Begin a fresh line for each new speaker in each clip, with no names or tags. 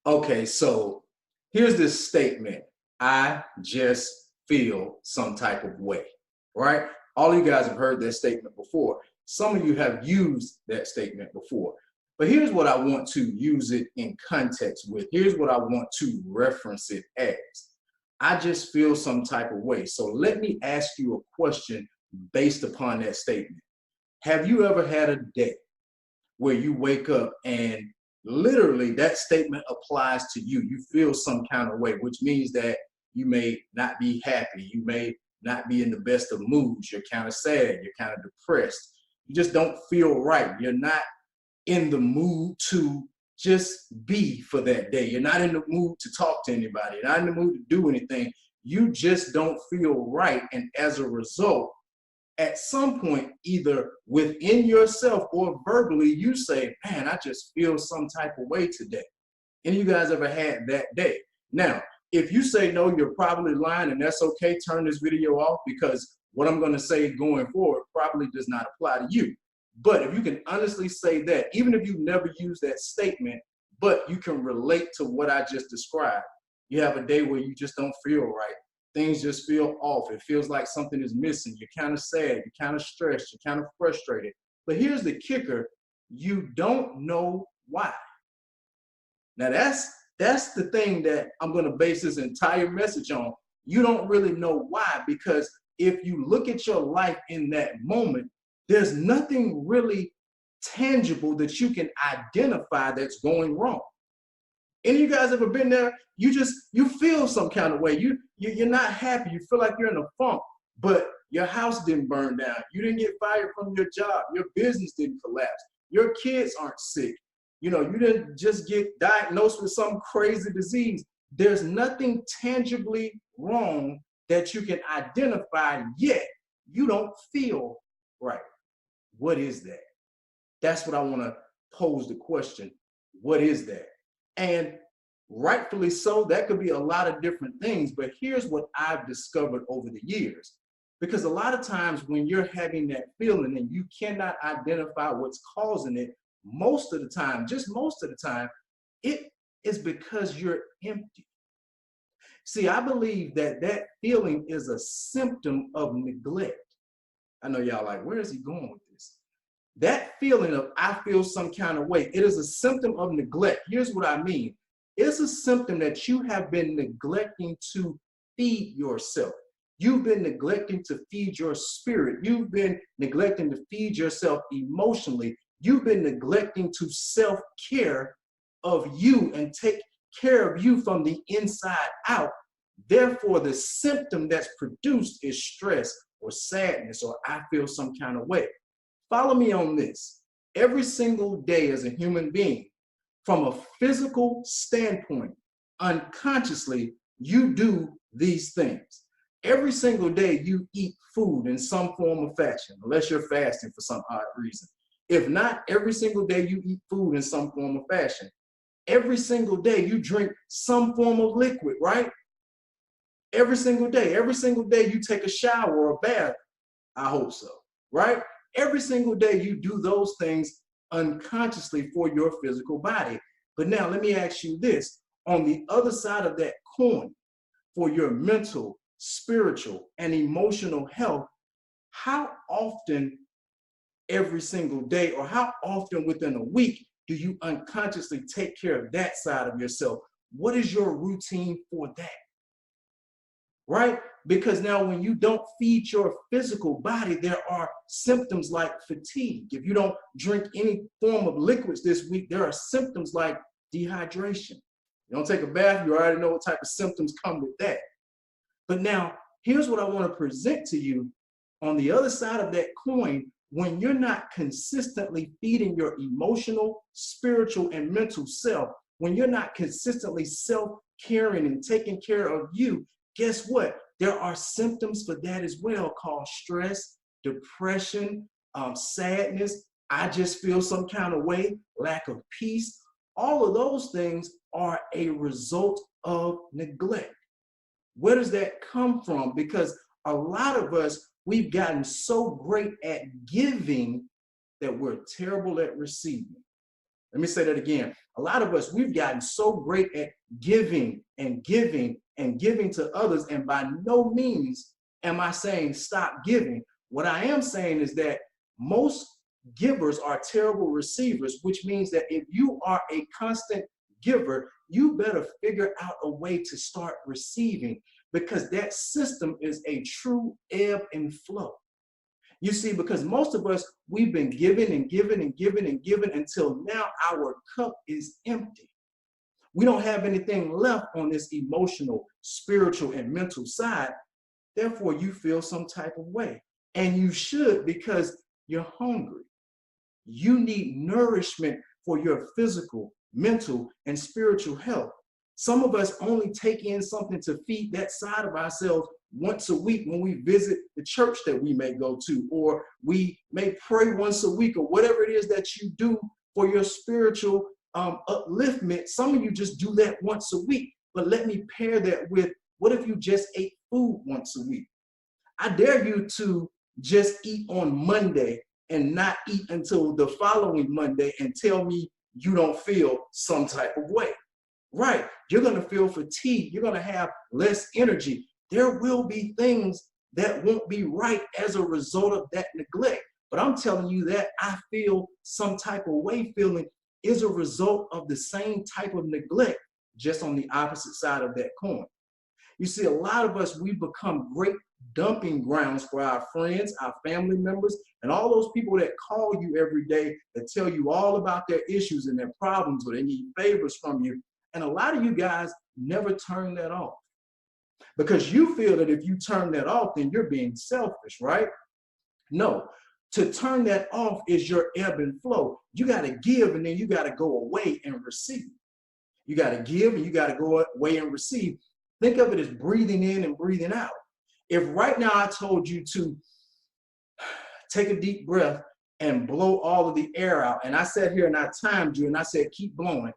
Okay, so here's this statement. I just feel some type of way, right? All you guys have heard that statement before. Some of you have used that statement before. But here's what I want to use it in context with. Here's what I want to reference it as. I just feel some type of way. So let me ask you a question based upon that statement. Have you ever had a day where you wake up and literally that statement applies to you? You feel some kind of way, which means that you may not be happy. You may not be in the best of moods. You're kind of sad. You're kind of depressed. You just don't feel right. You're not in the mood to just be for that day. You're not in the mood to talk to anybody. You're not in the mood to do anything. You just don't feel right. And as a result, at some point, either within yourself or verbally, you say, man, I just feel some type of way today. Any of you guys ever had that day? Now, if you say no, you're probably lying, and that's okay. Turn this video off, because what I'm going to say going forward probably does not apply to you. But if you can honestly say that, even if you never use that statement, but you can relate to what I just described, you have a day where you just don't feel right. Things just feel off. It feels like something is missing. You're kind of sad. You're kind of stressed. You're kind of frustrated. But here's the kicker. You don't know why. Now that's the thing that I'm going to base this entire message on. You don't really know why, because if you look at your life in that moment, there's nothing really tangible that you can identify that's going wrong. Any of you guys ever been there? You feel some kind of way. You're not happy. You feel like you're in a funk, but your house didn't burn down. You didn't get fired from your job. Your business didn't collapse. Your kids aren't sick. You know, you didn't just get diagnosed with some crazy disease. There's nothing tangibly wrong that you can identify, yet you don't feel right. What is that? That's what I want to pose the question. What is that? And rightfully so, that could be a lot of different things. But here's what I've discovered over the years. Because a lot of times when you're having that feeling and you cannot identify what's causing it, most of the time, just most of the time, it is because you're empty. See, I believe that that feeling is a symptom of neglect. I know y'all like, where is he going with this? That feeling of I feel some kind of way, it is a symptom of neglect. Here's what I mean. It's a symptom that you have been neglecting to feed yourself. You've been neglecting to feed your spirit. You've been neglecting to feed yourself emotionally. You've been neglecting to self-care of you and take care of you from the inside out. Therefore, the symptom that's produced is stress or sadness or I feel some kind of way. Follow me on this. Every single day as a human being, from a physical standpoint, unconsciously, you do these things. Every single day you eat food in some form or fashion, unless you're fasting for some odd reason. If not, every single day you eat food in some form or fashion. Every single day you drink some form of liquid, right? Every single day you take a shower or a bath. I hope so, right? Every single day you do those things unconsciously for your physical body. But now let me ask you this. On the other side of that coin, for your mental, spiritual, and emotional health, how often every single day or how often within a week do you unconsciously take care of that side of yourself? What is your routine for that? Right? Because now when you don't feed your physical body, there are symptoms like fatigue. If you don't drink any form of liquids this week, there are symptoms like dehydration. You don't take a bath, you already know what type of symptoms come with that. But now, here's what I want to present to you on the other side of that coin. When you're not consistently feeding your emotional, spiritual, and mental self, when you're not consistently self-caring and taking care of you, guess what? There are symptoms for that as well, called stress, depression, sadness. I just feel some kind of way, lack of peace. All of those things are a result of neglect. Where does that come from? Because a lot of us, we've gotten so great at giving that we're terrible at receiving. Let me say that again. A lot of us, we've gotten so great at giving and giving and giving to others. And by no means am I saying stop giving. What I am saying is that most givers are terrible receivers, which means that if you are a constant giver, you better figure out a way to start receiving, because that system is a true ebb and flow. You see, because most of us, we've been giving and giving and giving and giving until now our cup is empty. We don't have anything left on this emotional, spiritual, and mental side. Therefore, you feel some type of way. And you should, because you're hungry. You need nourishment for your physical, mental, and spiritual health. Some of us only take in something to feed that side of ourselves once a week when we visit the church that we may go to, or we may pray once a week, or whatever it is that you do for your spiritual upliftment. Some of you just do that once a week. But let me pair that with, what if you just ate food once a week? I dare you to just eat on Monday and not eat until the following Monday and tell me you don't feel some type of way. Right? You're going to feel fatigued. You're going to have less energy. There will be things that won't be right as a result of that neglect. But I'm telling you that I feel some type of way feeling is a result of the same type of neglect, just on the opposite side of that coin. You see, a lot of us, we become great dumping grounds for our friends, our family members, and all those people that call you every day that tell you all about their issues and their problems, or they need favors from you. And a lot of you guys never turn that off, because you feel that if you turn that off, then you're being selfish, right? No, to turn that off is your ebb and flow. You got to give, and then you got to go away and receive. You got to give, and you got to go away and receive. Think of it as breathing in and breathing out. If right now I told you to take a deep breath and blow all of the air out, and I sat here and I timed you and I said, keep blowing,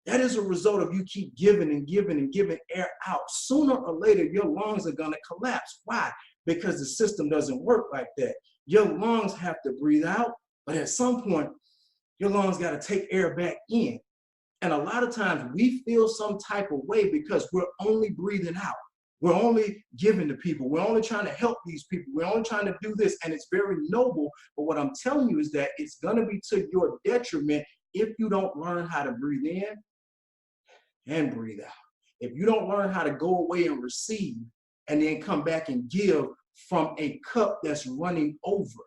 that is a result of you keep giving and giving and giving air out. Sooner or later, your lungs are going to collapse. Why? Because the system doesn't work like that. Your lungs have to breathe out, but at some point, your lungs got to take air back in. And a lot of times we feel some type of way because we're only breathing out. We're only giving to people. We're only trying to help these people. We're only trying to do this. And it's very noble. But what I'm telling you is that it's going to be to your detriment if you don't learn how to breathe in and breathe out. If you don't learn how to go away and receive and then come back and give from a cup that's running over.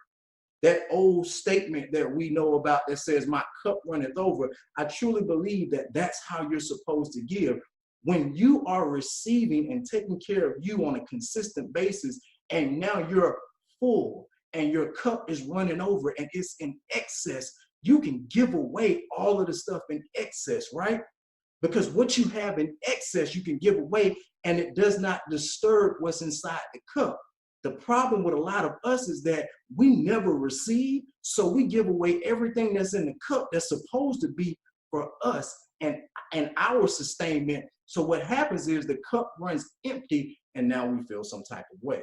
That old statement that we know about that says, my cup runneth over. I truly believe that that's how you're supposed to give. When you are receiving and taking care of you on a consistent basis, and now you're full and your cup is running over and it's in excess, you can give away all of the stuff in excess, right? Because what you have in excess, you can give away, and it does not disturb what's inside the cup. The problem with a lot of us is that we never receive, so we give away everything that's in the cup that's supposed to be for us and our sustainment. So what happens is the cup runs empty, and now we feel some type of way.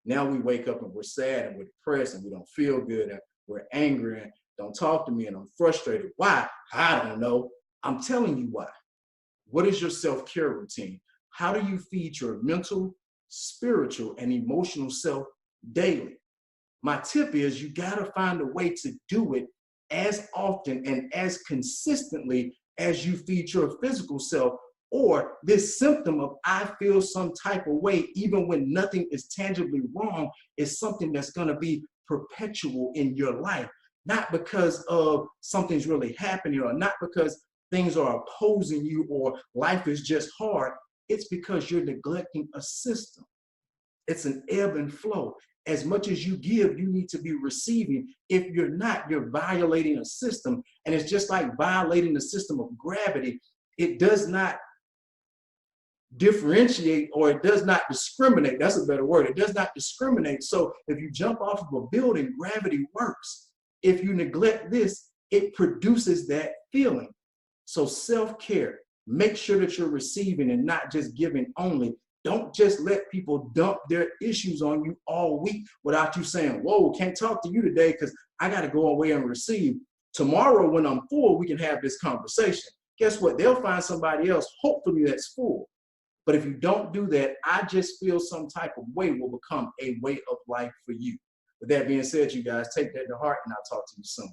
Now we wake up and we're sad and we're depressed and we don't feel good and we're angry and don't talk to me and I'm frustrated. Why? I don't know. I'm telling you why. What is your self-care routine? How do you feed your mental, spiritual, and emotional self daily? My tip is you got to find a way to do it as often and as consistently as you feed your physical self, or this symptom of I feel some type of way even when nothing is tangibly wrong is something that's going to be perpetual in your life, not because of something's really happening or not because things are opposing you or life is just hard. It's because you're neglecting a system. It's an ebb and flow. As much as you give, you need to be receiving. If you're not, you're violating a system. And it's just like violating the system of gravity. It does not differentiate, or it does not discriminate. That's a better word. It does not discriminate. So if you jump off of a building, gravity works. If you neglect this, it produces that feeling. So self-care, make sure that you're receiving and not just giving only. Don't just let people dump their issues on you all week without you saying, whoa, can't talk to you today because I got to go away and receive. Tomorrow, when I'm full, we can have this conversation. Guess what? They'll find somebody else, hopefully, that's full. But if you don't do that, I just feel some type of way will become a way of life for you. With that being said, you guys, take that to heart, and I'll talk to you soon.